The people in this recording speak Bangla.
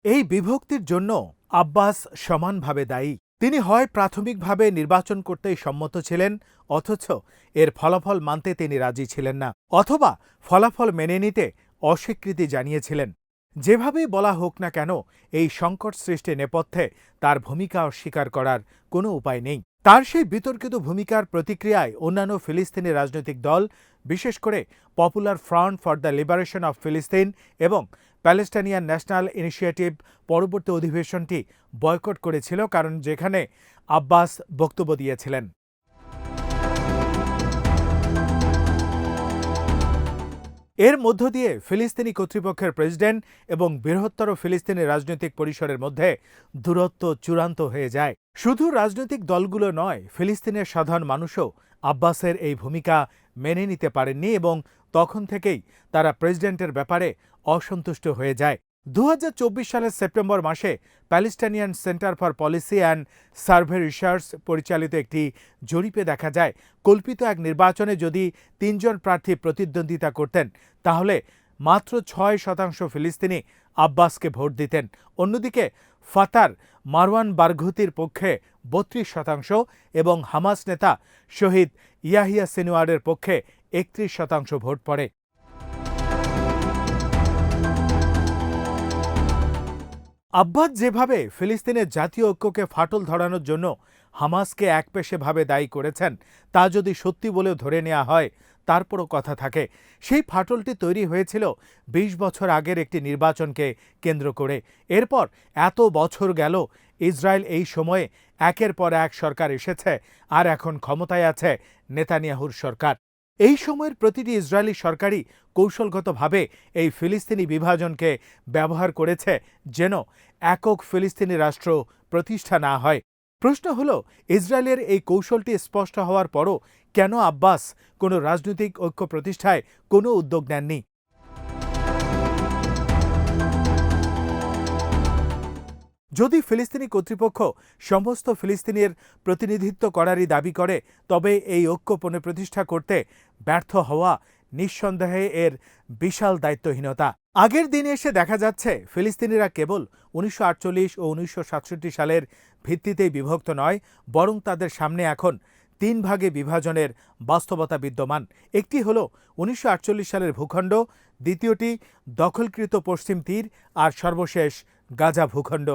এই বিভক্তির জন্য আব্বাস সমানভাবে দায়ী। তিনি হয় প্রাথমিকভাবে নির্বাচন করতেই সম্মত ছিলেন, অথচ এর ফলাফল মানতে তিনি রাজি ছিলেন না, অথবা ফলাফল মেনে নিতে অস্বীকৃতি জানিয়েছিলেন। যেভাবেই বলা হোক না কেন, এই সংকট সৃষ্টি নেপথ্যে তার ভূমিকা অস্বীকার করার কোনো উপায় নেই। তার সেই বিতর্কিত ভূমিকার প্রতিক্রিয়ায় অন্যান্য ফিলিস্তিনি রাজনৈতিক দল, বিশেষ করে popular front for the liberation of ফিলিস্তিন এবং প্যালেস্টাইনিয়ান ন্যাশনাল ইনিশিয়েটিভ পরবর্তী অধিবেশনটি বয়কট করেছিল, কারণ যেখানে আব্বাস বক্তব্য দিয়েছিলেন। এর মধ্য দিয়ে ফিলিস্তিনি কর্তৃপক্ষের প্রেসিডেন্ট এবং বৃহত্তর ফিলিস্তিনি রাজনৈতিক পরিসরের মধ্যে দূরত্ব চূড়ান্ত হয়ে যায়। শুধু রাজনৈতিক দলগুলো নয়, ফিলিস্তিনের সাধারণ মানুষও আব্বাসের এই ভূমিকা মেনে নিতে পারেননি এবং তখন থেকেই তারা প্রেসিডেন্টের ব্যাপারে অসন্তুষ্ট হয়ে যায়। 2024 সালের সেপ্টেম্বর মাসে Palestinian centre for policy and survey research পরিচালিত একটি জরিপে দেখা যায়, কল্পিত এক নির্বাচনে যদি 3 জন প্রার্থী প্রতিদ্বন্দ্বিতা করতেন, তাহলে মাত্র 6% ফিলিস্তিনি আব্বাসকে ভোট দিতেন। অন্যদিকে ফাতার মারওয়ান বারঘুতির পক্ষে 32% এবং হামাস নেতা শহীদ ইয়াহিয়া সিনওয়ারের পক্ষে 31% ভোট পড়ে। আব্বাস যেভাবে ফিলিস্তিনের জাতীয় ঐক্যকে ফাটল ধরানোর জন্য হামাসকে একপেশেভাবে দায়ী করেছেন, তা যদি সত্যি বলেও ধরে নেওয়া হয়, তারপরও কথা থাকে। সেই ফাটলটি তৈরি হয়েছিল 20 বছর আগের একটি নির্বাচনকে কেন্দ্র করে। এরপর এত বছর গেল, ইসরায়েল এই সময়ে একের পর এক সরকার এসেছে, আর এখন ক্ষমতায় আছে নেতানিয়াহুর সরকার। এই সময়ের প্রতিটি ইসরায়েলি সরকারই কৌশলগতভাবে এই ফিলিস্তিনি বিভাজনকে ব্যবহার করেছে যেন একক ফিলিস্তিনি রাষ্ট্র প্রতিষ্ঠা না হয়। প্রশ্ন হল, ইসরায়েলের এই কৌশলটি স্পষ্ট হওয়ার পরও কেন আব্বাস কোনো রাজনৈতিক ঐক্য প্রতিষ্ঠায় কোনো উদ্যোগ নেননি? যদি ফিলিস্তিনি কর্তৃপক্ষ সমস্ত ফিলিস্তিনের প্রতিনিধিত্ব করারই দাবি করে, তবে এই ঐক্য পুনঃপ্রতিষ্ঠা করতে ব্যর্থ হওয়া নিঃসন্দেহে এর বিশাল দায়িত্বহীনতা। আগের দিনে এসে দেখা যাচ্ছে, ফিলিস্তিনিরা কেবল 1948 ও 1967 সালের ভিত্তিতেই বিভক্ত নয়, বরং তাদের সামনে এখন 3 ভাগে বিভাজনের বাস্তবতা বিদ্যমান। একটি হল 1948 সালের ভূখণ্ড, দ্বিতীয়টি দখলকৃত পশ্চিম তীর, আর সর্বশেষ গাজা ভূখণ্ড।